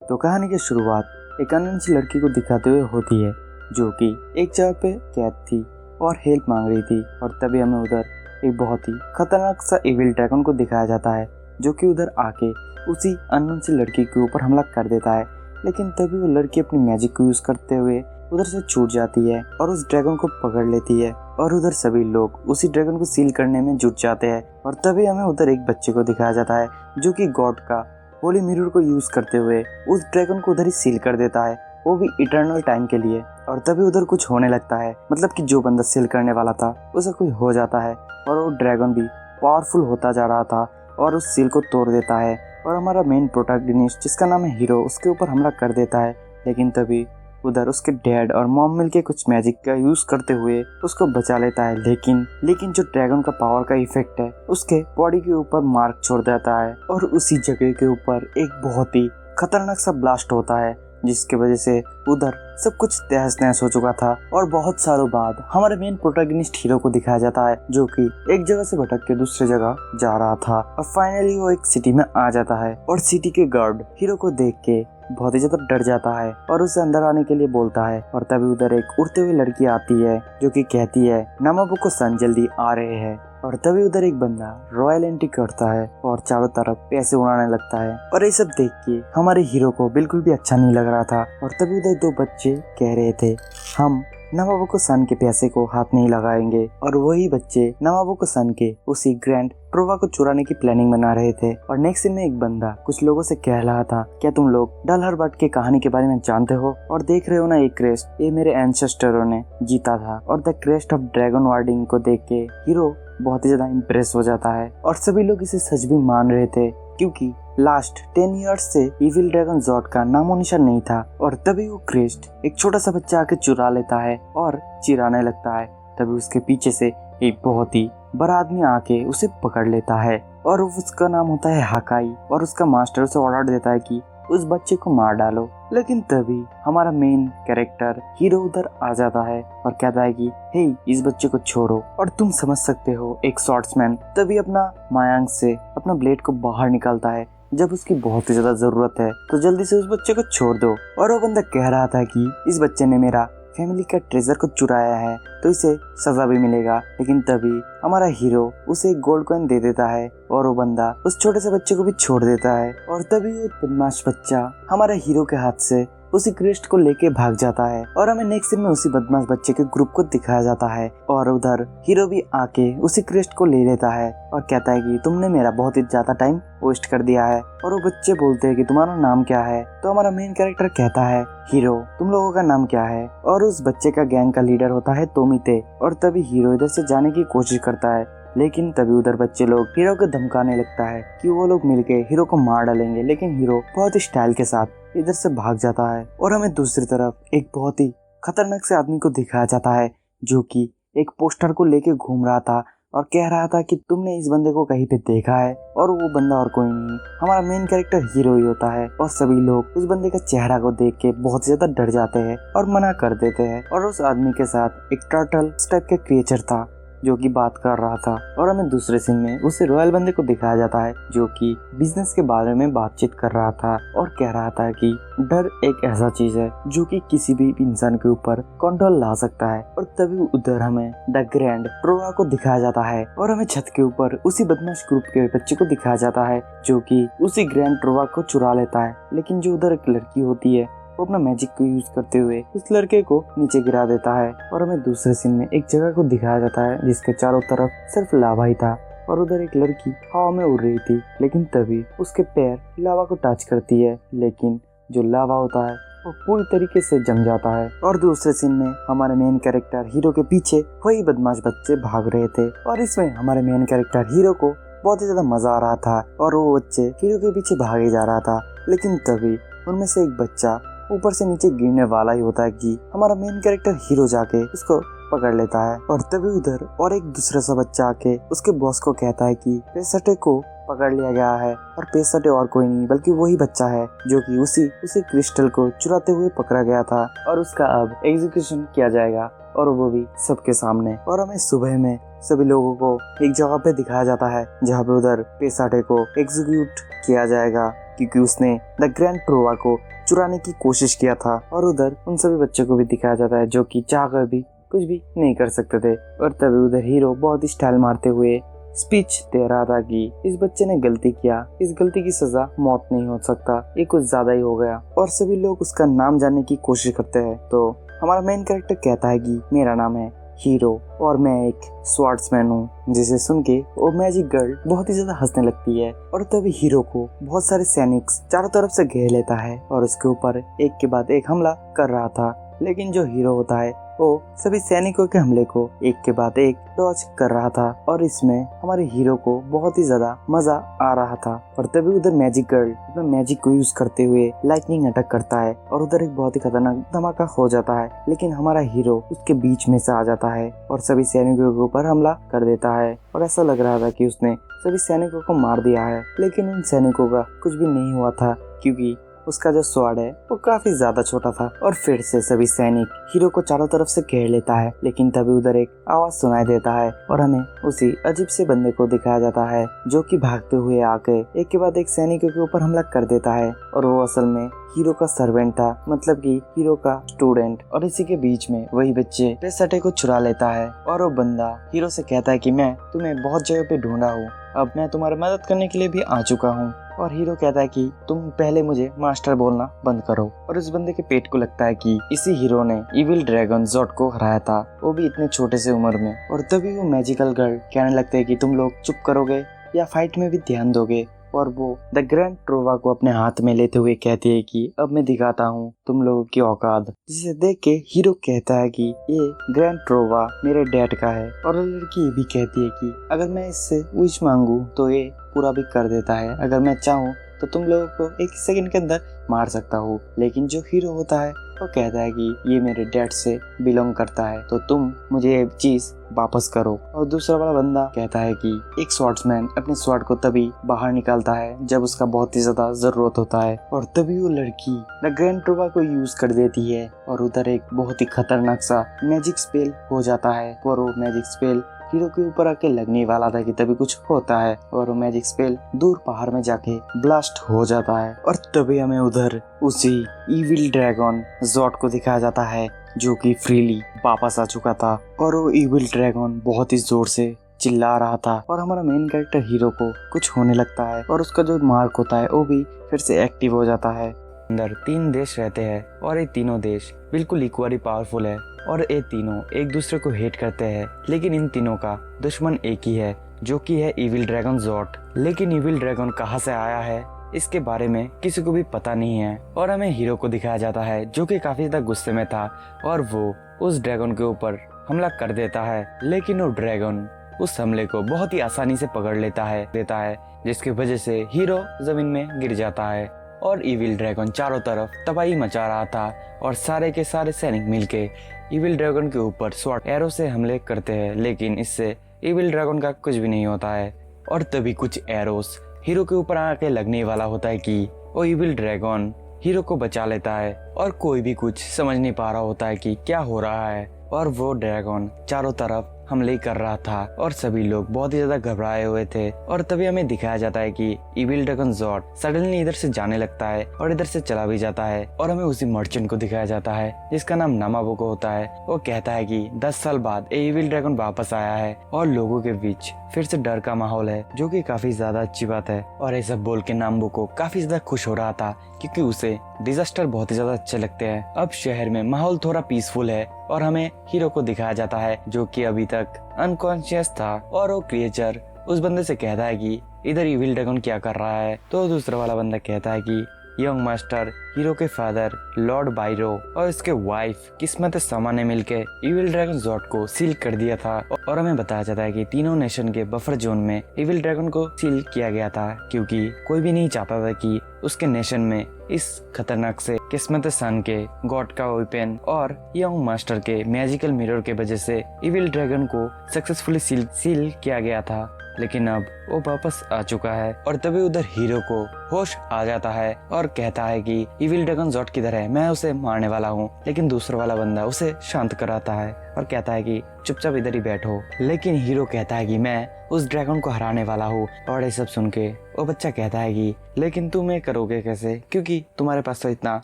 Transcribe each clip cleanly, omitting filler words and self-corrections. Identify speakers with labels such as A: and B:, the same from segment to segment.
A: तो कहानी की शुरुआत एक अननोन सी लड़की को दिखाते हुए होती है जो कि एक जगह पे कैद थी और हेल्प मांग रही थी। और तभी हमें उधर एक बहुत ही खतरनाक सा इविल ड्रैगन को दिखाया जाता है जो कि उधर आके उसी अननोन सी लड़की के ऊपर हमला कर देता है। लेकिन तभी वो लड़की अपनी मैजिक को यूज करते हुए उधर से छूट जाती है और उस ड्रैगन को पकड़ लेती है। और उधर सभी लोग उसी ड्रैगन को सील करने में जुट जाते हैं। और तभी हमें उधर एक बच्चे को दिखाया जाता है जो कि गॉड का होली मिरर को यूज करते हुए उस ड्रैगन को उधर ही सील कर देता है, वो भी इटर्नल टाइम के लिए। और तभी उधर कुछ होने लगता है, मतलब कि जो बंदा सील करने वाला था उसे कुछ हो जाता है और वो ड्रैगन भी पावरफुल होता जा रहा था और उस सील को तोड़ देता है। और हमारा मेन प्रोटैगनिस्ट जिसका नाम है हीरो उसके ऊपर हमला कर देता है। लेकिन तभी उधर उसके डैड और मॉम मिलके कुछ मैजिक का यूज करते हुए उसको बचा लेता है। लेकिन जो ड्रैगन का पावर का इफेक्ट है उसके बॉडी के ऊपर मार्क छोड़ देता है और उसी जगह के ऊपर एक बहुत ही खतरनाक सा ब्लास्ट होता है जिसकी वजह से उधर सब कुछ तहस नहस हो चुका था। और बहुत सालों बाद हमारे मेन प्रोटैगनिस्ट हीरो को दिखाया जाता है जो कि एक जगह से भटक के दूसरी जगह जा रहा था और फाइनली वो एक सिटी में आ जाता है। और सिटी के गार्ड हीरो को देख के बहुत ही ज्यादा डर जाता है और उसे अंदर आने के लिए बोलता है। और तभी उधर एक उड़ते हुए लड़की आती है जो कि कहती है नामाबुको सन जल्दी आ रहे हैं। और तभी उधर एक बंदा रॉयल एंट्री करता है और चारों तरफ पैसे उड़ाने लगता है। और ये सब देख के हमारे हीरो को बिल्कुल भी अच्छा नहीं लग रहा था। और तभी उधर दो बच्चे कह रहे थे हम नामाबुको सन के पैसे को हाथ नहीं लगाएंगे। और वही बच्चे नामाबुको सन के उसी ग्रैंड ट्रोवा को चुराने की प्लानिंग बना रहे थे। और नेक्स्ट सीन में एक बंदा कुछ लोगों से कह रहा था क्या तुम लोग डलहरबट की कहानी के बारे में जानते हो और देख रहे हो ना एक क्रेस्ट, ये मेरे एंसेस्टरों ने जीता था। और the crest of dragon wording को देख के हीरो बहुत ही ज्यादा इम्प्रेस हो जाता है और सभी लोग इसे सच भी मान रहे थे क्योंकि लास्ट 10 इयर्स से इविल ड्रैगन जॉड का नामो निशान नहीं था। और तभी वो क्रेस्ट एक छोटा सा बच्चा आके चुरा लेता है और चिराने लगता है। तभी उसके पीछे से एक बहुत ही बड़ा आदमी आके उसे पकड़ लेता है और उसका नाम होता है हाकाई। और उसका मास्टर उसे ऑर्डर देता है कि उस बच्चे को मार डालो। लेकिन तभी हमारा मेन कैरेक्टर हीरो उधर आ जाता है और कहता है कि हे इस बच्चे को छोड़ो। और तुम समझ सकते हो एक स्वॉर्ड्समैन तभी अपना मायांग से अपना ब्लेड को बाहर निकालता है जब उसकी बहुत ही ज्यादा जरूरत है, तो जल्दी से उस बच्चे को छोड़ दो। और वो बंदा कह रहा था कि इस बच्चे ने मेरा फैमिली का ट्रेजर को चुराया है तो इसे सजा भी मिलेगा। लेकिन तभी हमारा हीरो उसे एक गोल्ड कॉइन दे देता है और वो बंदा उस छोटे से बच्चे को भी छोड़ देता है। और तभी वो बदमाश बच्चा हमारे हीरो के हाथ से उसी क्रेस्ट को लेके भाग जाता है। और हमें नेक्स्ट सीन में उसी बदमाश बच्चे के ग्रुप को दिखाया जाता है और उधर हीरो भी आके उसी क्रेस्ट को ले लेता है और कहता है कि तुमने मेरा बहुत ही ज्यादा टाइम वेस्ट कर दिया है। और वो बच्चे बोलते हैं कि तुम्हारा नाम क्या है, तो हमारा मेन कैरेक्टर कहता है हीरो तुम लोगों का नाम क्या है। और उस बच्चे का गैंग का लीडर होता है तोमिते। और तभी हीरो इधर से जाने की कोशिश करता है लेकिन तभी उधर बच्चे लोग हीरो को धमकाने लगता है कि वो लोग मिलके हीरो को मार डालेंगे। लेकिन हीरो बहुत ही स्टाइल के साथ इधर से भाग जाता है। और हमें दूसरी तरफ एक बहुत ही खतरनाक से आदमी को दिखाया जाता है जो कि एक पोस्टर को लेके घूम रहा था और कह रहा था कि तुमने इस बंदे को कहीं पे देखा है। और वो बंदा और कोई नहीं, हमारा मेन कैरेक्टर हीरो ही होता है। और सभी लोग उस बंदे का चेहरा को देख के बहुत ज्यादा डर जाते हैं और मना कर देते हैं। और उस आदमी के साथ एक टर्टल टाइप का क्रिएचर था जो कि बात कर रहा था। और हमें दूसरे सीन में उसे रॉयल बंदे को दिखाया जाता है जो कि बिजनेस के बारे में बातचीत कर रहा था और कह रहा था कि डर एक ऐसा चीज है जो कि किसी भी इंसान के ऊपर कंट्रोल ला सकता है। और तभी उधर हमें द ग्रैंड ट्रोवा को दिखाया जाता है और हमें छत के ऊपर उसी बदमाश ग्रुप के बच्चे को दिखाया जाता है जो कि उसी ग्रैंड ट्रोवा को चुरा लेता है। लेकिन जो उधर एक लड़की होती है वो अपना मैजिक को यूज करते हुए उस लड़के को नीचे गिरा देता है। और हमें दूसरे सीन में एक जगह को दिखाया जाता है जिसके चारों तरफ सिर्फ लावा ही था और उधर एक लड़की हवा में उड़ रही थी। लेकिन तभी उसके पैर लावा को टच करती है, लेकिन जो लावा होता है वो पूरी तरीके से जम जाता है। और दूसरे सीन में हमारे मेन कैरेक्टर हीरो के पीछे वही बदमाश बच्चे भाग रहे थे और इसमें हमारे मेन कैरेक्टर हीरो को बहुत ही ज्यादा मजा आ रहा था और वो बच्चे हीरो के पीछे भागे जा रहा था। लेकिन तभी उनमें से एक बच्चा ऊपर से नीचे गिरने वाला ही होता है कि हमारा मेन कैरेक्टर हीरो जाके उसको पकड़ लेता है। और तभी उधर और एक दूसरा सा बच्चा आके उसके बॉस को कहता है कि पेसटे को पकड़ लिया गया है। और पेसटे और कोई नहीं बल्कि वही बच्चा है जो कि उसी क्रिस्टल को चुराते हुए पकड़ा गया था और उसका अब एग्जीक्यूशन किया जाएगा और वो भी सबके सामने। और हमें सुबह में सभी लोगों को एक जगह पे दिखाया जाता है जहाँ पे उधर पेसाटे को एग्जीक्यूट किया जाएगा क्योंकि उसने द ग्रैंड ट्रोवा को चुराने की कोशिश किया था। और उधर उन सभी बच्चों को भी दिखाया जाता है जो कि चाहकर भी कुछ भी नहीं कर सकते थे। और तभी उधर हीरो बहुत ही स्टाइल मारते हुए स्पीच दे रहा था कि इस बच्चे ने गलती किया, इस गलती की सजा मौत नहीं हो सकता, ये कुछ ज्यादा ही हो गया। और सभी लोग उसका नाम जानने की कोशिश करते हैं। तो हमारा मेन कैरेक्टर कहता है कि मेरा नाम है हीरो और मैं एक स्वॉर्ड्समैन हूँ। जिसे सुन के वो मैजिक गर्ल बहुत ही ज्यादा हंसने लगती है। और तभी हीरो को बहुत सारे सैनिक चारों तरफ से घेर लेता है और उसके ऊपर एक के बाद एक हमला कर रहा था। लेकिन जो हीरो होता है वो सभी सैनिकों के हमले को एक के बाद एक डॉज कर रहा था। और इसमें हमारे हीरो को बहुत ही ज्यादा मजा आ रहा था। और तभी उधर मैजिक गर्ल अपना मैजिक को यूज करते हुए लाइटनिंग अटैक करता है और उधर एक बहुत ही खतरनाक धमाका हो जाता है। लेकिन हमारा हीरो उसके बीच में से आ जाता है और सभी सैनिकों के ऊपर हमला कर देता है। और ऐसा लग रहा था कि उसने सभी सैनिकों को मार दिया है, लेकिन उन सैनिकों का कुछ भी नहीं हुआ था क्योंकि उसका जो स्वॉर्ड है वो काफी ज्यादा छोटा था। और फिर से सभी सैनिक हीरो को चारों तरफ से घेर लेता है। लेकिन तभी उधर एक आवाज सुनाई देता है और हमें उसी अजीब से बंदे को दिखाया जाता है जो कि भागते हुए आके एक के बाद एक सैनिकों के ऊपर हमला कर देता है। और वो असल में हीरो का सर्वेंट था, मतलब कि हीरो का स्टूडेंट। और इसी के बीच में वही बच्चे पेसटे को चुरा लेता है। और वो बंदा हीरो से कहता है कि मैं तुम्हें बहुत जगह पे ढूंढा हूँ, अब मैं तुम्हारी मदद करने के लिए भी आ चुका हूँ। और हीरो कहता है कि तुम पहले मुझे मास्टर बोलना बंद करो। और इस बंदे के पेट को लगता है कि इसी हीरो ने इविल ड्रैगन ज़ॉर्ड को हराया था, वो भी इतने छोटे से उम्र में। और तभी वो मैजिकल गर्ल कहने लगते है कि तुम लोग चुप करोगे या फाइट में भी ध्यान दोगे। और वो द ग्रैंड ट्रोवा को अपने हाथ में लेते हुए कहती है कि अब मैं दिखाता हूँ तुम लोगों की औकात। जिसे देख के हीरो कहता है कि ये ग्रैंड ट्रोवा मेरे डैड का है। और लड़की ये भी कहती है कि अगर मैं इससे विश मांगू तो ये पूरा भी कर देता है, अगर मैं चाहूँ तो तुम लोगों को एक सेकंड के अंदर मार सकता हूँ। लेकिन जो हीरो होता है वो कहता है कि ये मेरे डैड से बिलोंग करता है, तो तुम मुझे ये चीज वापस करो। और दूसरा वाला बंदा कहता है कि एक स्वॉर्ड्समैन अपने स्वॉर्ड को तभी बाहर निकालता है जब उसका बहुत ही ज्यादा जरूरत होता है। और तभी वो लड़की द ग्रैंड ट्रोवा को यूज कर देती है और उधर एक बहुत ही खतरनाक सा मैजिक स्पेल हो जाता है। और वो मैजिक स्पेल हीरो के ऊपर आके लगने वाला था कि तभी कुछ होता है और वो मैजिक स्पेल दूर पहाड़ में जाके ब्लास्ट हो जाता है। और तभी हमें उधर उसी इविल ड्रैगन ज़ॉर्ड को दिखाया जाता है जो कि फ्रीली वापस आ चुका था। और वो इविल ड्रैगन बहुत ही जोर से चिल्ला रहा था और हमारा मेन कैरेक्टर हीरो को कुछ होने लगता है और उसका जो मार्क होता है वो भी फिर से एक्टिव हो जाता है। अंदर 3 देश रहते हैं और ये तीनों देश बिल्कुल इक्वली पावरफुल है और ये तीनों एक दूसरे को हेट करते हैं। लेकिन इन तीनों का दुश्मन एक ही है जो कि है इविल ड्रैगन ज़ॉर्ड। लेकिन इविल ड्रैगन कहाँ से आया है इसके बारे में किसी को भी पता नहीं है। और हमें हीरो को दिखाया जाता है जो कि काफी ज्यादा गुस्से में था और वो उस ड्रैगन के ऊपर हमला कर देता है। लेकिन वो ड्रैगन उस हमले को बहुत ही आसानी से पकड़ लेता है जिसकी वजह से हीरो जमीन में गिर जाता है। और इविल ड्रैगन चारों तरफ तबाही मचा रहा था और सारे के सारे सैनिक मिलके इविल ड्रैगन के ऊपर स्वॉर्ड एरो से हमले करते हैं। लेकिन इससे इविल ड्रैगन का कुछ भी नहीं होता है। और तभी कुछ एरोस हीरो के ऊपर आके लगने वाला होता है कि वो इविल ड्रैगन हीरो को बचा लेता है और कोई भी कुछ समझ नहीं पा रहा होता है कि क्या हो रहा है। और वो ड्रैगन चारों तरफ हमले कर रहा था और सभी लोग बहुत ही ज्यादा घबराए हुए थे। और तभी हमें दिखाया जाता है कि इविल ड्रैगन ज़ॉर्ड सडनली इधर से जाने लगता है और इधर से चला भी जाता है। और हमें उसी मर्चेंट को दिखाया जाता है जिसका नाम नामाबोको होता है। वो कहता है कि 10 साल बाद ये इविल ड्रैगन वापस आया है और लोगों के बीच फिर से डर का माहौल है, जो कि काफी ज्यादा अच्छी बात है। और ये सब बोल के नामाबोको काफी ज्यादा खुश हो रहा था क्योंकि उसे डिजास्टर बहुत ही ज्यादा अच्छे लगते हैं। अब शहर में माहौल थोड़ा पीसफुल है और हमें हीरो को दिखाया जाता है जो कि अभी तक अनकॉन्शियस था। और वो क्रिएचर उस बंदे से कहता है कि इधर इविल ड्रैगन क्या कर रहा है। तो दूसरा वाला बंदा कहता है कि यंग मास्टर हीरो के फादर लॉर्ड बाइरो और इसके वाइफ किस्मत समा ने मिलकर इविल ड्रैगन ज़ॉर्ड को सील कर दिया था। और हमें बताया जाता है कि तीनों नेशन के बफर जोन में इविल ड्रैगन को सील किया गया था क्योंकि कोई भी नहीं चाहता था कि उसके नेशन में इस खतरनाक से किस्मत सन के गॉड का वेपन और यंग मास्टर के मैजिकल मिरर के वजह से इविल ड्रैगन को सक्सेसफुली सील किया गया था। लेकिन अब वो वापस आ चुका है। और तभी उधर हीरो को होश आ जाता है और कहता है कि इविल ड्रैगन ज़ॉर्ड किधर है, मैं उसे मारने वाला हूँ। लेकिन दूसरा वाला बंदा उसे शांत कराता है और कहता है कि चुपचाप इधर ही बैठो। लेकिन हीरो कहता है कि मैं उस ड्रैगन को हराने वाला हूँ। और ये सब सुन के वो बच्चा कहता है कि लेकिन तुम ये करोगे कैसे, क्योंकि तुम्हारे पास तो इतना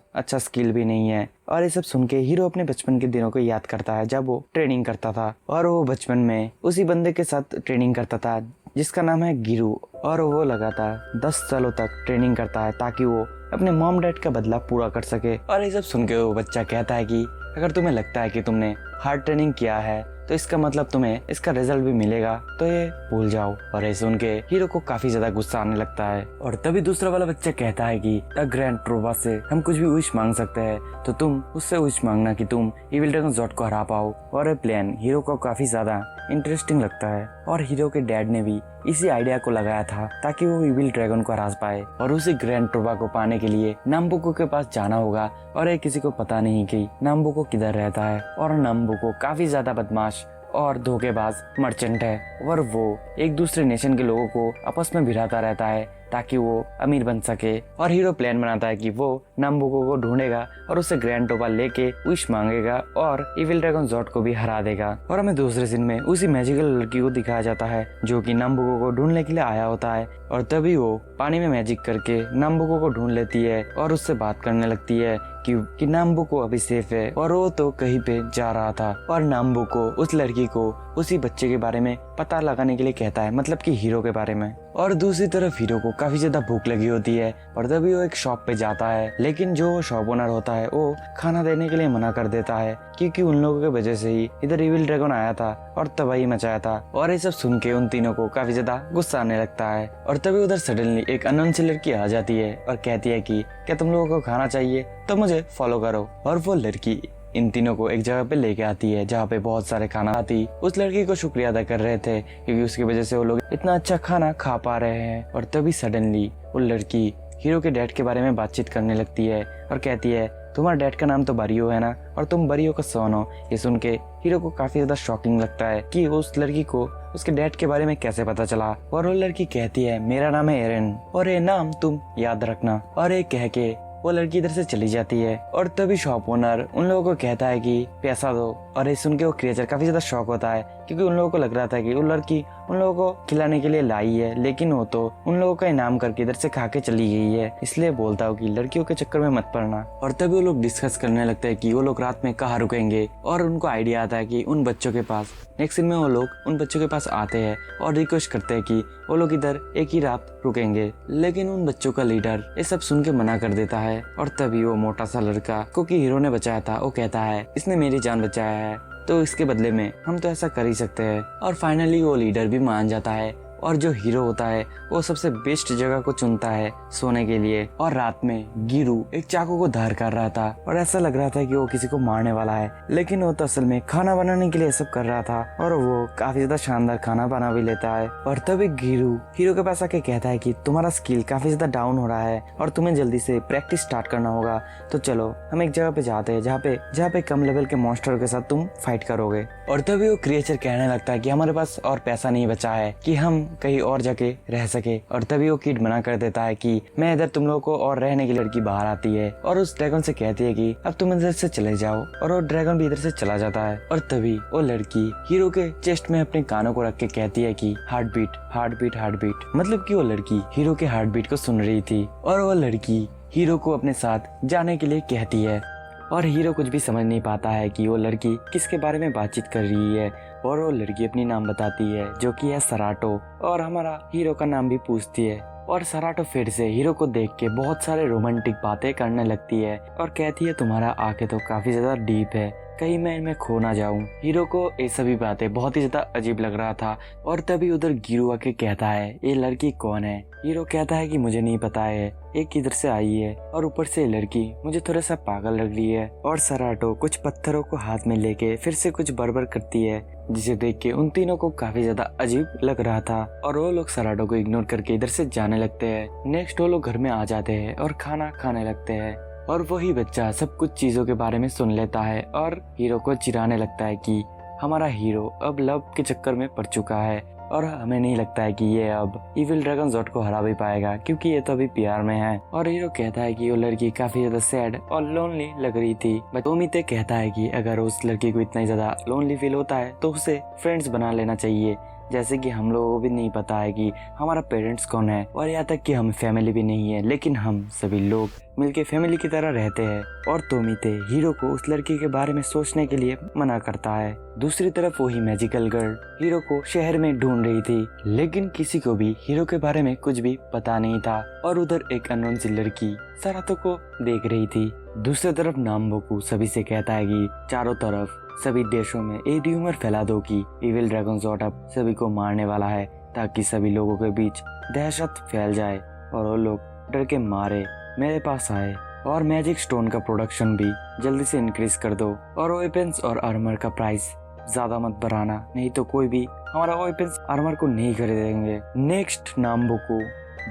A: अच्छा स्किल भी नहीं है। और ये सब सुन के हीरो अपने बचपन के दिनों को याद करता है जब वो ट्रेनिंग करता था, और वो बचपन में उसी बंदे के साथ ट्रेनिंग करता था जिसका नाम है गिरू। और वो लगातार 10 सालों तक ट्रेनिंग करता है ताकि वो अपने मॉम डैड का बदला पूरा कर सके। और ये सब सुन के वो बच्चा कहता है कि अगर तुम्हें लगता है कि तुमने हार्ड ट्रेनिंग किया है तो इसका मतलब तुम्हें इसका रिजल्ट भी मिलेगा, तो ये भूल जाओ। और ये सुन के हीरो को काफी ज्यादा गुस्सा आने लगता है। और तभी दूसरा वाला बच्चा कहता है कि द ग्रैंड ट्रोबा से हम कुछ भी विश मांग सकते हैं, तो तुम उससे विश मांगना कि तुम इविल ड्रैगन ज़ॉर्ड को हरा पाओ। और ये प्लान हीरो को काफी ज्यादा इंटरेस्टिंग लगता है, और हीरो के डैड ने भी इसी आइडिया को लगाया था ताकि वो इविल ड्रैगन को हरा पाए। और उसी ग्रैंड ट्रोबा को पाने के लिए नाम्बुको के पास जाना होगा, और ये किसी को पता नहीं कि नाम्बुको किधर रहता है। और नाम्बुको काफी ज्यादा बदमाश और धोखेबाज मर्चेंट है, और वो एक दूसरे नेशन के लोगों को आपस में भिड़ाता रहता है ताकि वो अमीर बन सके। और हीरो प्लान बनाता है कि वो नाम्बुको को ढूंढेगा और उससे ग्रैंड ट्रोबा लेके विश मांगेगा और इविल ड्रैगन ज़ॉर्ड को भी हरा देगा। और हमें दूसरे सीन में उसी मैजिकल लड़की को दिखाया जाता है जो कि नाम्बुको को ढूंढने के लिए आया होता है। और तभी वो पानी में मैजिक करके नाम्बुको को ढूंढ लेती है और उससे बात करने लगती है कि नाम्बुको अभी सेफ है, और वो तो कहीं पे जा रहा था। और नाम्बुको उस लड़की को उसी बच्चे के बारे में पता लगाने के लिए कहता है, मतलब कि हीरो के बारे में। और दूसरी तरफ हीरो को काफी ज्यादा भूख लगी होती है, और तभी वो एक शॉप पे जाता है, लेकिन जो शॉप ओनर होता है वो खाना देने के लिए मना कर देता है क्योंकि उन लोगों की वजह से ही इधर इविल ड्रैगन आया था और तबाही मचाया था। और ये सब सुन के उन तीनों को काफी ज्यादा गुस्सा आने लगता है। और तभी उधर सडनली एक अननोन सी लड़की आ जाती है और कहती है कि क्या तुम लोगों को खाना चाहिए, तो मुझे फॉलो करो। और वो लड़की इन तीनों को एक जगह पे लेके आती है जहाँ पे बहुत सारे खाना आती उस लड़की को शुक्रिया अदा कर रहे थे क्योंकि उसकी वजह से वो लोग इतना अच्छा खाना खा पा रहे हैं। और तभी सडनली वो लड़की हीरो के डैड के बारे में बातचीत करने लगती है और कहती है तुम्हारे डैड का नाम तो बरियो है ना, और तुम बरियो का सन हो। ये सुन के हीरो को काफी ज्यादा शॉकिंग लगता है कि उस लड़की को उसके डैड के बारे में कैसे पता चला। और वो लड़की कहती है मेरा नाम है एरन, और ये नाम तुम याद रखना। और ये कह के वो लड़की इधर से चली जाती है। और तभी शॉप ओनर उन लोगों को कहता है कि पैसा दो। और ये सुन के वो क्रिएचर काफी ज्यादा शॉक होता है क्योंकि उन लोगों को लग रहा था कि वो लड़की उन लोगों को खिलाने के लिए लाई है, लेकिन वो तो उन लोगों का इनाम करके इधर से खा के चली गई है। इसलिए बोलता हूँ कि लड़कियों के चक्कर में मत पड़ना। और तभी वो लोग डिस्कस करने लगते हैं कि वो लोग रात में कहाँ रुकेंगे, और उनको आइडिया आता है कि उन बच्चों के पास। नेक्स्ट सीन में वो लोग उन बच्चों के पास आते हैं और रिक्वेस्ट करते हैं कि वो लोग इधर एक ही रात रुकेंगे, लेकिन उन बच्चों का लीडर ये सब सुन के मना कर देता है। और तभी वो मोटा सा लड़का क्योंकि हीरो ने बचाया था वो कहता है इसने मेरी जान बचाया है तो इसके बदले में हम तो ऐसा कर ही सकते हैं। और फाइनली वो लीडर भी मान जाता है, और जो हीरो होता है वो सबसे बेस्ट जगह को चुनता है सोने के लिए। और रात में गिरू एक चाकू को धार कर रहा था और ऐसा लग रहा था कि वो किसी को मारने वाला है, लेकिन वो तो असल में खाना बनाने के लिए सब कर रहा था, और वो काफी ज्यादा शानदार खाना बना भी लेता है। और तभी गिरू हीरो के पास आके कहता है कि तुम्हारा स्किल काफी ज्यादा डाउन हो रहा है और तुम्हें जल्दी से प्रैक्टिस स्टार्ट करना होगा, तो चलो हम एक जगह पे जाते हैं जहाँ पे कम लेवल के मॉन्स्टर के साथ तुम फाइट करोगे। और तभी वो क्रिएचर कहने लगता है कि हमारे पास और पैसा नहीं बचा है कि हम कहीं और जाके रह सके। और तभी वो किड मना कर देता है कि मैं इधर तुम लोगों को और रहने की लड़की बाहर आती है और उस ड्रैगन से कहती है कि अब तुम इधर से चले जाओ, और वो ड्रैगन भी इधर से चला जाता है। और तभी वो लड़की हीरो के चेस्ट में अपने कानों को रख के कहती है कि heart beat heart beat heart beat, मतलब कि वो लड़की हीरो के हार्ट बीट को सुन रही थी। और वो लड़की हीरो को अपने साथ जाने के लिए कहती है, और हीरो कुछ भी समझ नहीं पाता है कि वो लड़की किसके बारे में बातचीत कर रही है। और वो लड़की अपनी नाम बताती है जो कि है सराटो, और हमारा हीरो का नाम भी पूछती है। और सराटो फिर से हीरो को देख के बहुत सारे रोमांटिक बातें करने लगती है और कहती है तुम्हारा आंखें तो काफी ज्यादा डीप है, कहीं मैं इनमें खो ना जाऊं। हीरो को ये सभी बातें बहुत ही ज्यादा अजीब लग रहा था। और तभी उधर गिरू आके कहता है ये लड़की कौन है। हीरो कहता है कि मुझे नहीं पता है, एक किधर से आई है, और ऊपर से लड़की मुझे थोड़ा सा पागल लग रही है। और सराटो कुछ पत्थरों को हाथ में लेके फिर से कुछ बड़बड़ करती है, जिसे देख के उन तीनों को काफी ज्यादा अजीब लग रहा था। और वो लोग सराटो को इग्नोर करके इधर से जाने लगते हैं। नेक्स्ट वो लोग घर में आ जाते हैं और खाना खाने लगते हैं, और वही बच्चा सब कुछ चीजों के बारे में सुन लेता है और हीरो को चिढ़ाने लगता है कि हमारा हीरो अब लव के चक्कर में पड़ चुका है और हमें नहीं लगता है कि ये अब इविल ड्रैगन ज़ॉर्ड को हरा भी पाएगा क्योंकि ये तो अभी प्यार में है। और हीरो कहता है कि वो लड़की काफी ज्यादा सैड और लोनली लग रही थी। बट ओमिते कहता है कि अगर उस लड़की को इतना ज्यादा लोनली फील होता है तो उसे फ्रेंड्स बना लेना चाहिए जैसे कि हम लोगों को भी नहीं पता है कि हमारा पेरेंट्स कौन है, और यहाँ तक कि हम फैमिली भी नहीं है, लेकिन हम सभी लोग मिलके फैमिली की तरह रहते हैं। और तोमिते हीरो को उस लड़की के बारे में सोचने के लिए मना करता है। दूसरी तरफ वही मैजिकल गर्ल हीरो को शहर में ढूंढ रही थी, लेकिन किसी को भी हीरो के बारे में कुछ भी पता नहीं था। और उधर एक अननोन सी लड़की सरातो को देख रही थी। दूसरी तरफ नाम्बोकू सभी से कहता है कि चारों तरफ सभी देशों में एक र्यूमर फैला दो कि इविल ड्रैगन ज़ॉर्ड अब सभी को मारने वाला है, ताकि सभी लोगों के बीच दहशत फैल जाए और वो लोग डर के मारे मेरे पास आए। और मैजिक स्टोन का प्रोडक्शन भी जल्दी से इंक्रीज कर दो, और वेपन्स और आर्मर का प्राइस ज्यादा मत बढ़ाना, नहीं तो कोई भी हमारा वेपन्स आर्मर को नहीं खरीदेंगे। नेक्स्ट नाम्बोकू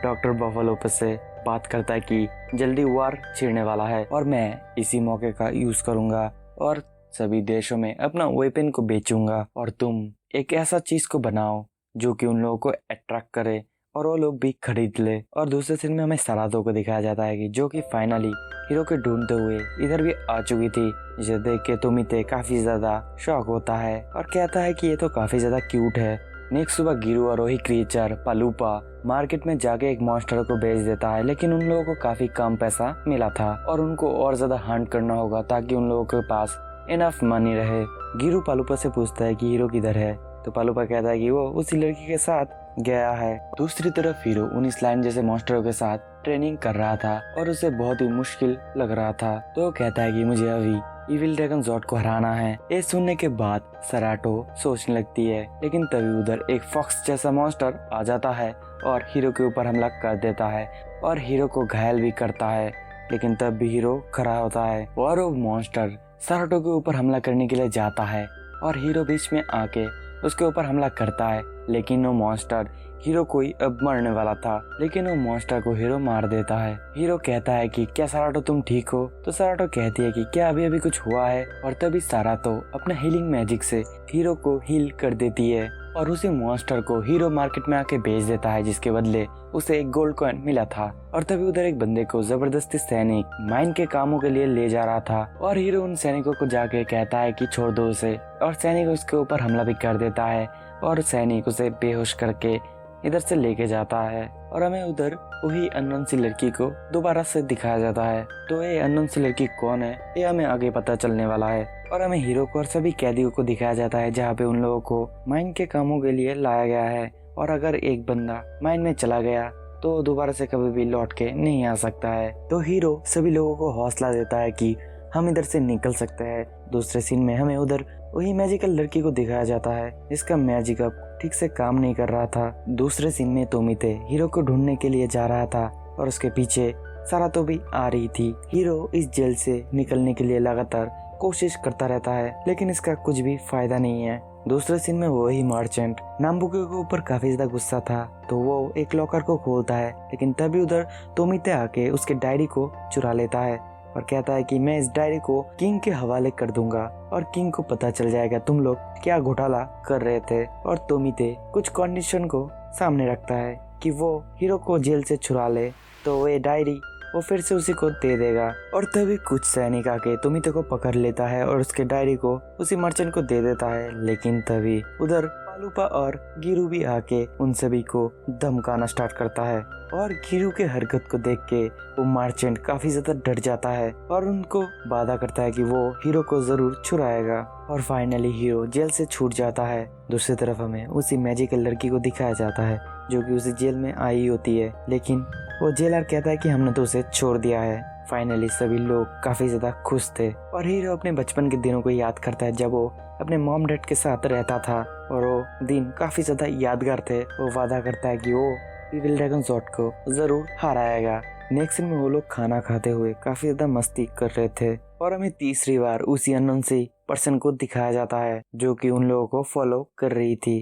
A: डॉक्टर बफलोपस से बात करता है कि जल्दी वार छिड़ने वाला है और मैं इसी मौके का यूज करूंगा और सभी देशों में अपना वेपन को बेचूंगा, और तुम एक ऐसा चीज को बनाओ जो कि उन लोगों को अट्रैक्ट करे और वो लोग भी खरीद ले। और दूसरे सीन में हमें सरातो को दिखाया जाता है कि जो कि फाइनली हीरो के ढूंढते हुए इधर भी आ चुकी थी, जिसे देख के तोमिते काफी ज्यादा शॉक होता है और कहता है कि ये तो काफी ज्यादा क्यूट है। नेक्स्ट सुबह गिरू और वही क्रिएचर पालूपा मार्केट में जाके एक मॉन्स्टर को बेच देता है, लेकिन उन लोगों को काफी कम पैसा मिला था और उनको और ज्यादा हंट करना होगा ताकि उन लोगों के पास इनफ मनी रहे। गिरू पालूपा से पूछता है कि हीरो किधर है, तो पालूपा कहता है कि वो उसी लड़की के साथ गया है। दूसरी तरफ हीरो उन स्लाइम जैसे मॉन्स्टरों के साथ ट्रेनिंग कर रहा था और उसे बहुत ही मुश्किल लग रहा था, तो वो कहता है कि मुझे अभी इविल ड्रैगन ज़ॉर्ड को हराना है। ये सुनने के बाद सराटो सोचने लगती है, लेकिन तभी उधर एक फॉक्स जैसा मॉन्स्टर आ जाता है और हीरो के ऊपर हमला कर देता है और हीरो को घायल भी करता है, लेकिन तब भी हीरो खड़ा होता है और वो मॉन्स्टर सराटो के ऊपर हमला करने के लिए जाता है और हीरो बीच में आके उसके ऊपर हमला करता है, लेकिन वो मॉन्स्टर हीरो को ही अब मरने वाला था, लेकिन वो मॉन्स्टर को हीरो मार देता है। हीरो कहता है कि क्या सराटो तुम ठीक हो, तो सराटो कहती है कि क्या अभी अभी कुछ हुआ है, और तभी सराटो अपने हीलिंग मैजिक से हीरो को हील कर देती है और उसी मॉन्स्टर को हीरो मार्केट में आके बेच देता है, जिसके बदले उसे एक गोल्ड कॉइन मिला था। और तभी उधर एक बंदे को जबरदस्ती सैनिक माइन के कामों के लिए ले जा रहा था और हीरो उन सैनिकों को जाके कहता है कि छोड़ दो उसे, और सैनिक उसके ऊपर हमला भी कर देता है और सैनिक उसे बेहोश करके इधर से लेके जाता है। और हमें उधर वही अननोन सी लड़की को दोबारा से दिखाया जाता है, तो ये अननोन सी लड़की कौन है ये हमें आगे पता चलने वाला है। और हमें हीरो को और सभी कैदियों को दिखाया जाता है जहाँ पे उन लोगों को माइन के कामों के लिए लाया गया है, और अगर एक बंदा माइन में चला गया तो दोबारा से कभी भी लौट के नहीं आ सकता है। तो हीरो सभी लोगों को हौसला देता है कि हम इधर से निकल सकते हैं। दूसरे सीन में हमें उधर वही मैजिकल लड़की को दिखाया जाता है जिसका मैजिक अब ठीक से काम नहीं कर रहा था। दूसरे सीन में तोमिते हीरो को ढूंढने के लिए जा रहा था और उसके पीछे सरातो भी आ रही थी। हीरो इस जेल से निकलने के लिए लगातार कोशिश करता रहता है, लेकिन इसका कुछ भी फायदा नहीं है। दूसरे सीन में वही मर्चेंट नाम्बुके के ऊपर काफी ज्यादा गुस्सा था, तो वो एक लॉकर को खोलता है, लेकिन तभी उधर तोमिते आके उसके डायरी को चुरा लेता है और कहता है कि मैं इस डायरी को किंग के हवाले कर दूंगा और किंग को पता चल जाएगा तुम लोग क्या घोटाला कर रहे थे। और तोमिते कुछ कंडीशन को सामने रखता है कि वो हीरो को जेल से छुड़ा ले तो वो ये डायरी वो फिर से उसी को दे देगा। और तभी कुछ सैनिक आके तोमिते को पकड़ लेता है और उसके डायरी को उसी मर्चेंट को दे देता है, लेकिन तभी उधर पालूपा और गिरू भी आके उन सभी को धमकाना स्टार्ट करता है और गिरू के हरकत को देख के वो मर्चेंट काफी ज्यादा डर जाता है और उनको वादा करता है कि वो हीरो को जरूर छुड़ाएगा। और फाइनली हीरो जेल से छूट जाता है। दूसरी तरफ हमें उसी मैजिकल लड़की को दिखाया जाता है जो कि उसी जेल में आई होती है, लेकिन वो जेलर कहता है कि हमने तो उसे छोड़ दिया है। फाइनली सभी लोग काफी ज्यादा खुश थे और हीरो अपने बचपन के दिनों को याद करता है जब वो अपने मॉम डैड के साथ रहता था और वो दिन काफी ज्यादा यादगार थे। वो वादा करता है कि वो इविल ड्रैगन ज़ॉर्ड को जरूर हराएगा। नेक्स्ट सीन में वो लोग खाना खाते हुए काफी ज्यादा मस्ती कर रहे थे और हमें तीसरी बार उसी अननोन सी पर्सन को दिखाया जाता है जो कि उन लोगों को फॉलो कर रही थी।